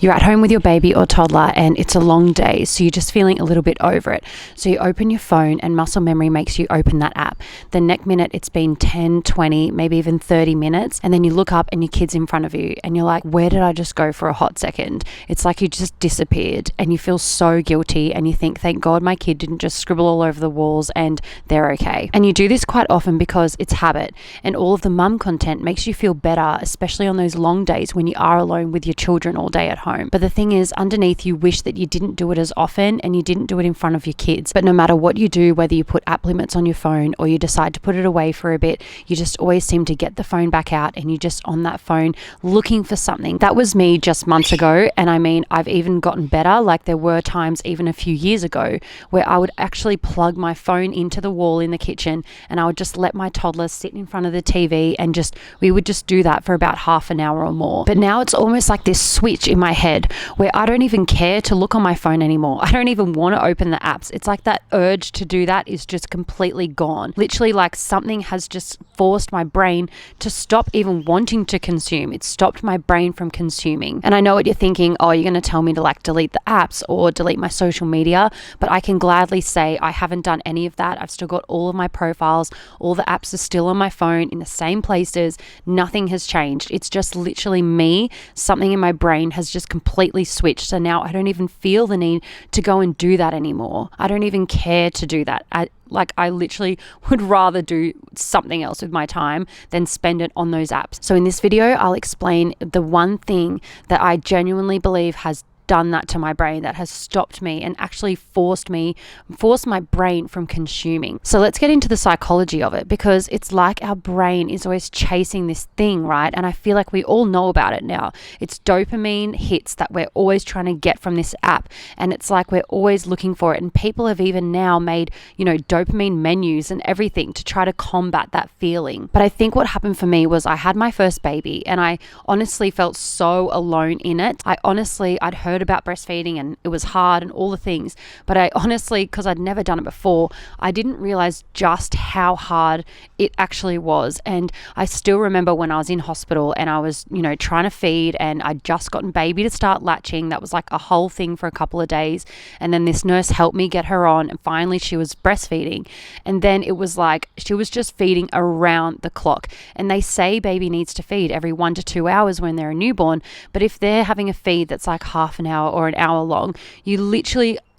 You're at home with your baby or toddler and it's a long day, so you're just feeling a little bit over it. So you open your phone and muscle memory makes you open that app. The next minute it's been 10, 20, maybe even 30 minutes, and then you look up and your kid's in front of you and you're like, where did I just go for a hot second? It's like you just disappeared and you feel so guilty and you think, thank God my kid didn't just scribble all over the walls and they're okay. And you do this quite often because it's habit, and all of the mum content makes you feel better, especially on those long days when you are alone with your children all day at home. But the thing is, underneath you wish that you didn't do it as often and you didn't do it in front of your kids. But no matter what you do, whether you put app limits on your phone or you decide to put it away for a bit, you just always seem to get the phone back out and you're just on that phone looking for something. That was me just months ago, and I mean, I've even gotten better. Like, there were times even a few years ago where I would actually plug my phone into the wall in the kitchen and I would just let my toddler sit in front of the TV and we would just do that for about half an hour or more. But now it's almost like this switch in my head where I don't even care to look on my phone anymore. I don't even want to open the apps. It's like that urge to do that is just completely gone. Literally, like something has just forced my brain to stop even wanting to consume. It's stopped my brain from consuming. And I know what you're thinking, oh, you're going to tell me to like delete the apps or delete my social media, but I can gladly say I haven't done any of that. I've still got all of my profiles. All the apps are still on my phone in the same places. Nothing has changed. It's just literally me. Something in my brain has just completely switched. So now I don't even feel the need to go and do that anymore. I don't even care to do that. I literally would rather do something else with my time than spend it on those apps. So in this video, I'll explain the one thing that I genuinely believe has done that to my brain, that has stopped me and actually forced my brain from consuming. So let's get into the psychology of it, because it's like our brain is always chasing this thing, right? And I feel like we all know about it now. It's dopamine hits that we're always trying to get from this app, and it's like we're always looking for it. And people have even now made, dopamine menus and everything to try to combat that feeling. But I think what happened for me was I had my first baby and I honestly felt so alone in it. I'd heard about breastfeeding and it was hard and all the things, but I honestly, because I'd never done it before, I didn't realize just how hard it actually was. And I still remember when I was in hospital and I was trying to feed, and I'd just gotten baby to start latching. That was like a whole thing for a couple of days, and then this nurse helped me get her on, and finally she was breastfeeding. And then it was like she was just feeding around the clock, and they say baby needs to feed every 1 to 2 hours when they're a newborn, but if they're having a feed that's like half an hour or an hour long,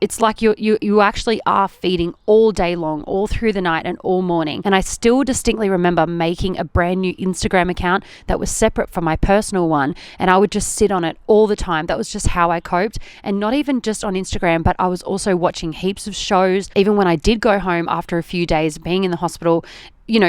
it's like you actually are feeding all day long, all through the night and all morning. And I still distinctly remember making a brand new Instagram account that was separate from my personal one, and I would just sit on it all the time. That was just how I coped. And not even just on Instagram, but I was also watching heaps of shows. Even when I did go home after a few days being in the hospital,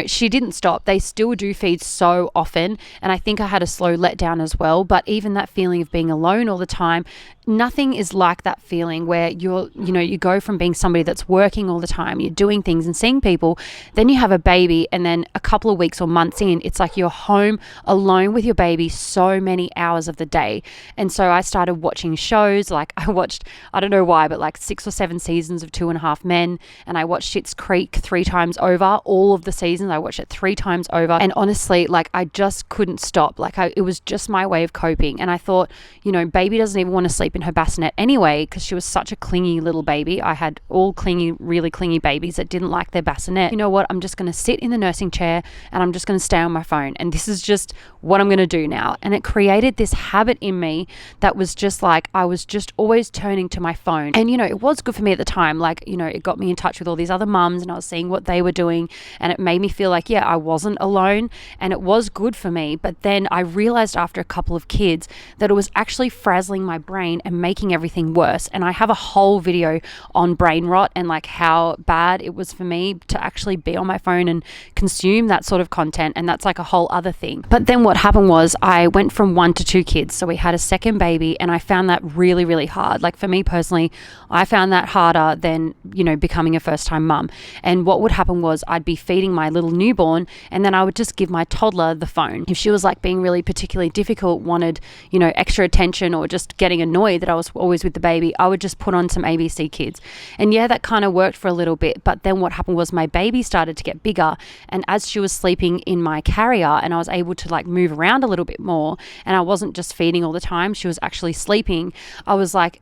she didn't stop. They still do feed so often, and I think I had a slow letdown as well. But even that feeling of being alone all the time, nothing is like that feeling where you go from being somebody that's working all the time, you're doing things and seeing people, then you have a baby, and then a couple of weeks or months in, it's like you're home alone with your baby so many hours of the day. And so I started watching shows. Like I watched, I don't know why, but like 6 or 7 seasons of 2.5 Men, and I watched Schitt's Creek 3 times over. All of the seasons I watched it 3 times over, and honestly, like I just couldn't stop. It was just my way of coping. And I thought, baby doesn't even want to sleep in her bassinet anyway, because she was such a clingy little baby. I had all really clingy babies that didn't like their bassinet. You know what, I'm just going to sit in the nursing chair and I'm just going to stay on my phone, and this is just what I'm going to do now. And it created this habit in me that was just like I was just always turning to my phone. And it was good for me at the time. It got me in touch with all these other mums, and I was seeing what they were doing, and it made me feel like, yeah, I wasn't alone, and it was good for me. But then I realized after a couple of kids that it was actually frazzling my brain and making everything worse. And I have a whole video on brain rot and like how bad it was for me to actually be on my phone and consume that sort of content, and that's like a whole other thing. But then what happened was I went from 1 to 2 kids, so we had a second baby, and I found that really, really hard. Like for me personally, I found that harder than becoming a first time mum. And what would happen was I'd be feeding my my little newborn, and then I would just give my toddler the phone. If she was like being really particularly difficult, wanted, extra attention, or just getting annoyed that I was always with the baby, I would just put on some ABC Kids. And yeah, that kind of worked for a little bit. But then what happened was my baby started to get bigger, and as she was sleeping in my carrier and I was able to like move around a little bit more, and I wasn't just feeding all the time, she was actually sleeping, I was like,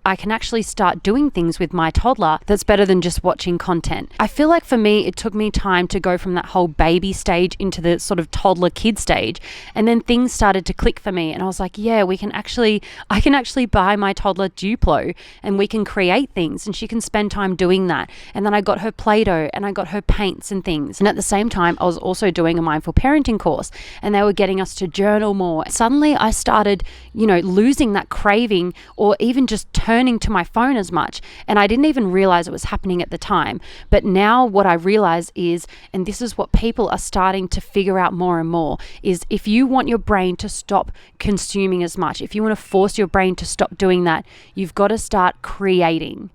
I can actually start doing things with my toddler that's better than just watching content. I feel like for me, it took me time to go from that whole baby stage into the sort of toddler kid stage. And then things started to click for me. And I was like, yeah, I can actually buy my toddler Duplo and we can create things and she can spend time doing that. And then I got her Play-Doh and I got her paints and things. And at the same time, I was also doing a mindful parenting course and they were getting us to journal more. Suddenly I started, losing that craving or even just turning to my phone as much. And I didn't even realize it was happening at the time. But now what I realize is, and this is what people are starting to figure out more and more, is if you want your brain to stop consuming as much, if you want to force your brain to stop doing that, you've got to start creating.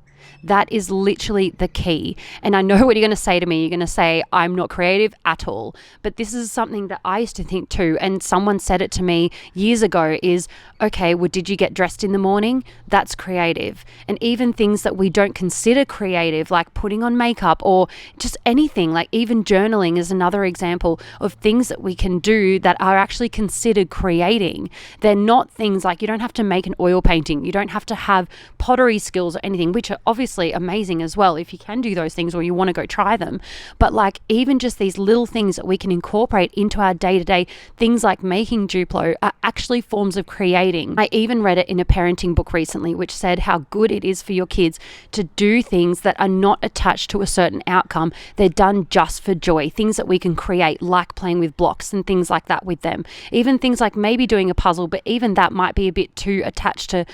That is literally the key. And I know what you're going to say to me. You're going to say, I'm not creative at all. But this is something that I used to think too. And someone said it to me years ago is, okay, well, did you get dressed in the morning? That's creative. And even things that we don't consider creative, like putting on makeup or just anything, like even journaling is another example of things that we can do that are actually considered creating. They're not things like, you don't have to make an oil painting. You don't have to have pottery skills or anything, which are obviously amazing as well if you can do those things or you want to go try them. But like even just these little things that we can incorporate into our day-to-day, things like making Duplo are actually forms of creating. I even read it in a parenting book recently which said how good it is for your kids to do things that are not attached to a certain outcome. They're done just for joy, things that we can create, like playing with blocks and things like that with them. Even things like maybe doing a puzzle, but even that might be a bit too attached to,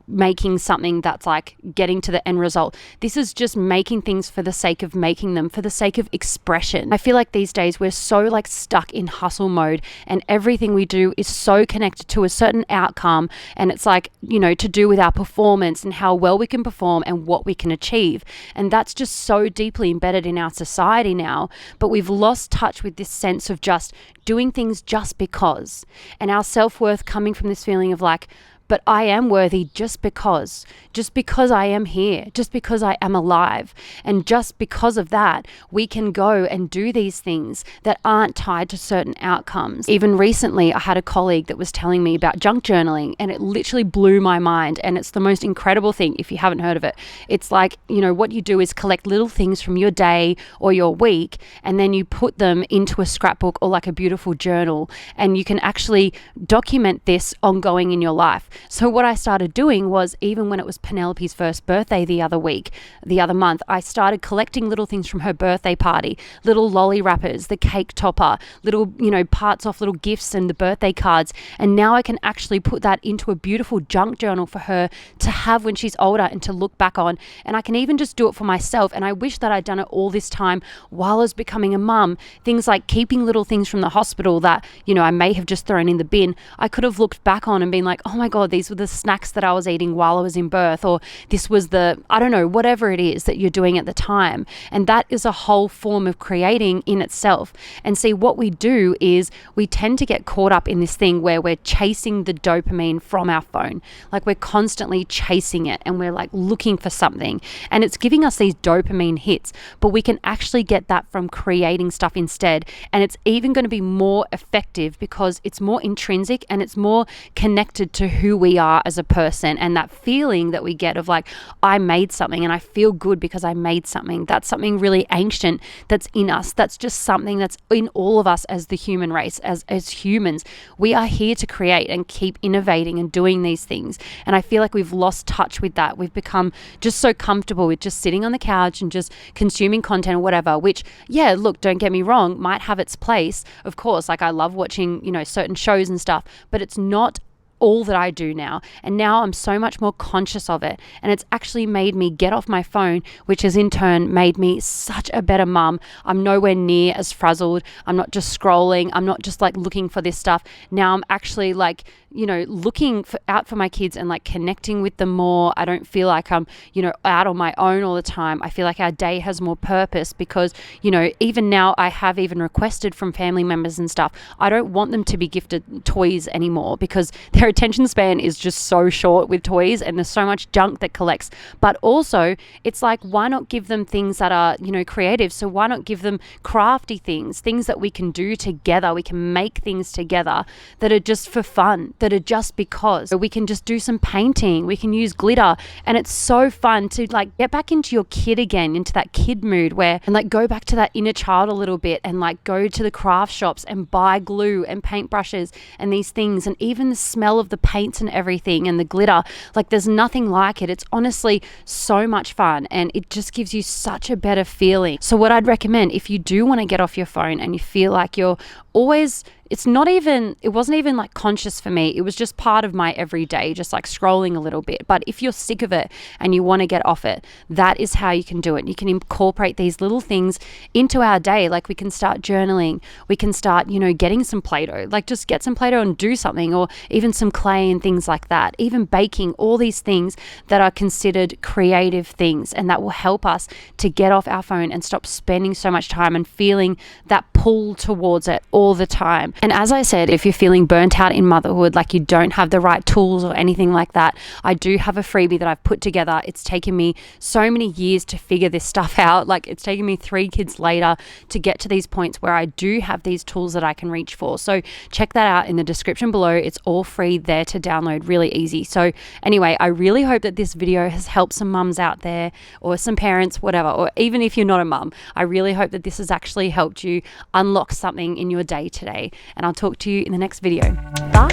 making something that's like getting to the end result. This is just making things for the sake of making them, for the sake of expression. I feel like these days we're so like stuck in hustle mode and everything we do is so connected to a certain outcome, and it's like, to do with our performance and how well we can perform and what we can achieve. And that's just so deeply embedded in our society now, but we've lost touch with this sense of just doing things just because, and our self-worth coming from this feeling of like, but I am worthy just because I am here, just because I am alive. And just because of that, we can go and do these things that aren't tied to certain outcomes. Even recently, I had a colleague that was telling me about junk journaling, and it literally blew my mind. And it's the most incredible thing if you haven't heard of it. It's like, what you do is collect little things from your day or your week, and then you put them into a scrapbook or like a beautiful journal, and you can actually document this ongoing in your life. So what I started doing was, even when it was Penelope's first birthday the other month, I started collecting little things from her birthday party, little lolly wrappers, the cake topper, little, parts off little gifts and the birthday cards. And now I can actually put that into a beautiful junk journal for her to have when she's older and to look back on. And I can even just do it for myself. And I wish that I'd done it all this time while I was becoming a mum. Things like keeping little things from the hospital that, I may have just thrown in the bin. I could have looked back on and been like, oh my God, these were the snacks that I was eating while I was in birth, or this was whatever it is that you're doing at the time. And that is a whole form of creating in itself. And see, what we do is we tend to get caught up in this thing where we're chasing the dopamine from our phone. Like we're constantly chasing it and we're like looking for something, and it's giving us these dopamine hits, but we can actually get that from creating stuff instead. And it's even going to be more effective because it's more intrinsic and it's more connected to who we are as a person, and that feeling that we get of like, I made something and I feel good because I made something. That's something really ancient that's in us. That's just something that's in all of us as the human race, as humans. We are here to create and keep innovating and doing these things. And I feel like we've lost touch with that. We've become just so comfortable with just sitting on the couch and just consuming content or whatever, which, yeah, look, don't get me wrong, might have its place. Of course, like I love watching, certain shows and stuff, but it's not all that I do now. And now I'm so much more conscious of it. And it's actually made me get off my phone, which has in turn made me such a better mum. I'm nowhere near as frazzled. I'm not just scrolling. I'm not just like looking for this stuff. Now I'm actually like looking out for my kids and like connecting with them more. I don't feel like I'm, out on my own all the time. I feel like our day has more purpose because, even now I have even requested from family members and stuff, I don't want them to be gifted toys anymore because their attention span is just so short with toys and there's so much junk that collects. But also it's like, why not give them things that are, creative? So why not give them crafty things that we can do together? We can make things together that are just for fun, that are just because. So we can just do some painting, we can use glitter, and it's so fun to like get back into your kid again, into that kid mood and like go back to that inner child a little bit and like go to the craft shops and buy glue and paintbrushes and these things, and even the smell of the paints and everything and the glitter, like there's nothing like it. It's honestly so much fun and it just gives you such a better feeling. So what I'd recommend, if you do want to get off your phone and you feel like you're always, it wasn't even like conscious for me. It was just part of my everyday, just like scrolling a little bit. But if you're sick of it and you want to get off it, that is how you can do it. You can incorporate these little things into our day. Like we can start journaling. We can start, getting some Play-Doh, like just get some Play-Doh and do something, or even some clay and things like that. Even baking, all these things that are considered creative things, and that will help us to get off our phone and stop spending so much time and feeling that pull towards it all the time. And as I said, if you're feeling burnt out in motherhood, like you don't have the right tools or anything like that, I do have a freebie that I've put together. It's taken me so many years to figure this stuff out. Like it's taken me 3 kids later to get to these points where I do have these tools that I can reach for. So check that out in the description below. It's all free there to download, really easy. So anyway, I really hope that this video has helped some mums out there, or some parents, whatever, or even if you're not a mum, I really hope that this has actually helped you unlock something in your day today. And I'll talk to you in the next video. Bye.